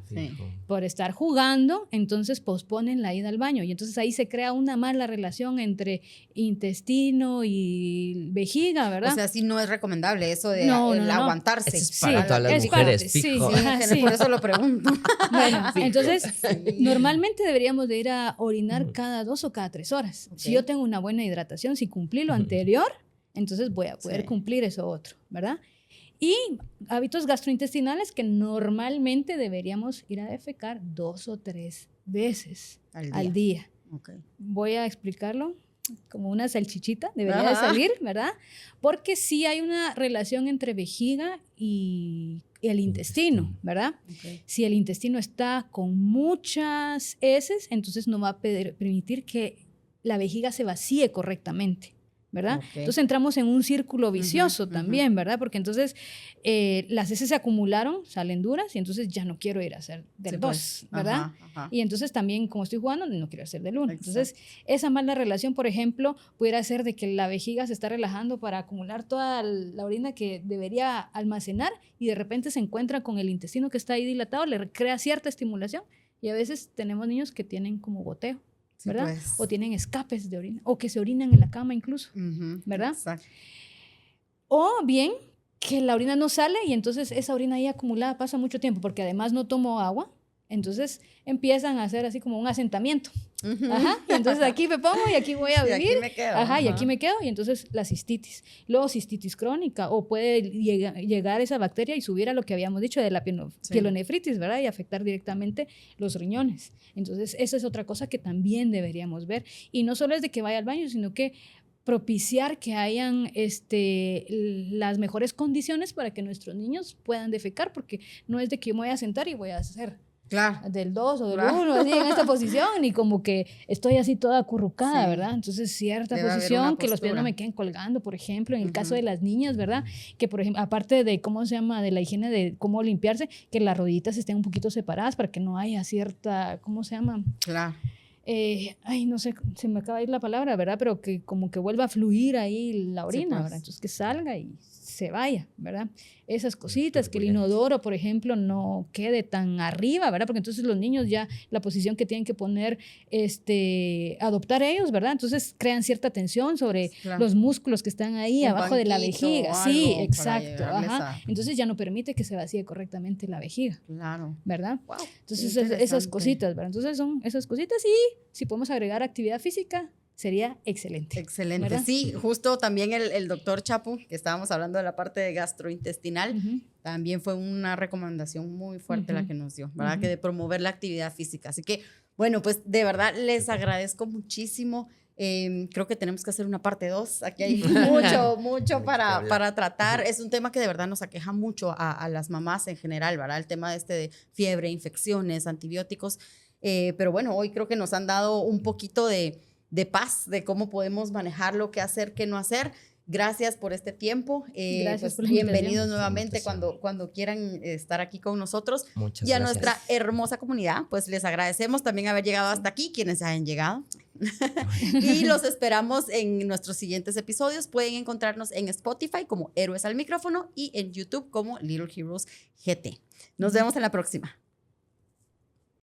Por estar jugando, entonces posponen la ida al baño. Y entonces ahí se crea una mala relación entre intestino y vejiga, ¿verdad? O sea, sí no es recomendable eso de aguantarse. Eso es para todas las mujeres, fijo. Por eso lo pregunto. Bueno, entonces, normalmente deberíamos de ir a orinar cada 2 o cada 3 horas. Si yo tengo una buena hidratación, si cumplí lo anterior, entonces voy a poder cumplir eso otro, ¿verdad? Y hábitos gastrointestinales que normalmente deberíamos ir a defecar 2 o 3 veces al día. Voy a explicarlo como una salchichita, debería de salir, ¿verdad? Porque sí hay una relación entre vejiga y el intestino, ¿verdad? Si el intestino está con muchas heces, entonces no va a permitir que la vejiga se vacíe correctamente, ¿verdad? Okay. Entonces entramos en un círculo vicioso también, ¿verdad? Porque entonces las heces se acumularon, salen duras y entonces ya no quiero ir a hacer del 2, pues. ¿verdad? Y entonces también como estoy jugando no quiero hacer del 1. Entonces esa mala relación, por ejemplo, pudiera ser de que la vejiga se está relajando para acumular toda la orina que debería almacenar y de repente se encuentra con el intestino que está ahí dilatado, le crea cierta estimulación y a veces tenemos niños que tienen como goteo, ¿verdad? Sí, pues. O tienen escapes de orina, o que se orinan en la cama incluso, ¿verdad? Exacto. O bien que la orina no sale y entonces esa orina ahí acumulada pasa mucho tiempo, porque además no tomo agua, entonces empiezan a hacer así como un asentamiento. Ajá, y entonces aquí me pongo y aquí voy a vivir. Y aquí me quedo. Ajá, y aquí me quedo, y entonces la cistitis. Luego cistitis crónica, o puede llegar esa bacteria y subir a lo que habíamos dicho de la pielonefritis, ¿verdad? Y afectar directamente los riñones. Entonces, esa es otra cosa que también deberíamos ver. Y no solo es de que vaya al baño, sino que propiciar que hayan las mejores condiciones para que nuestros niños puedan defecar, porque no es de que yo me voy a sentar y voy a hacer del 2 o del 1, así en esta posición, y como que estoy así toda acurrucada, ¿verdad? Entonces, cierta posición, que los pies no me queden colgando, por ejemplo, en el caso de las niñas, ¿verdad? Que, por ejemplo, aparte de, ¿cómo se llama? De la higiene de cómo limpiarse, que las rodillitas estén un poquito separadas para que no haya cierta, ¿cómo se llama? Claro. Ay, no sé, se me acaba de ir la palabra, ¿verdad? Pero que como que vuelva a fluir ahí la orina, pues. ¿Verdad? Entonces que salga y se vaya, ¿verdad? Esas cositas, que el inodoro, por ejemplo, no quede tan arriba, ¿verdad? Porque entonces los niños ya, la posición que tienen que poner, adoptar ellos, ¿verdad? Entonces crean cierta tensión sobre los músculos que están ahí abajo de la vejiga. Sí, exacto. Ajá. Entonces ya no permite que se vacíe correctamente la vejiga. Claro. ¿Verdad? Wow, entonces esas cositas, ¿verdad? Entonces son esas cositas y si podemos agregar actividad física, sería excelente. Excelente, ¿verdad? Sí, justo también el doctor Chapu, que estábamos hablando de la parte de gastrointestinal, también fue una recomendación muy fuerte la que nos dio, ¿verdad? Que de promover la actividad física. Así que, bueno, pues de verdad les agradezco muchísimo. Creo que tenemos que hacer una parte 2. Aquí hay mucho para tratar. Es un tema que de verdad nos aqueja mucho a las mamás en general, ¿verdad? El tema de fiebre, infecciones, antibióticos. Pero bueno, hoy creo que nos han dado un poquito de paz, de cómo podemos manejarlo, qué hacer, qué no hacer. Gracias por este tiempo. Gracias por la bienvenidos nuevamente cuando quieran estar aquí con nosotros. Muchas y a gracias. nuestra hermosa comunidad, pues les agradecemos también haber llegado hasta aquí, quienes hayan llegado. Y los esperamos en nuestros siguientes episodios. Pueden encontrarnos en Spotify como Héroes al Micrófono y en YouTube como Little Heroes GT. Nos vemos en la próxima.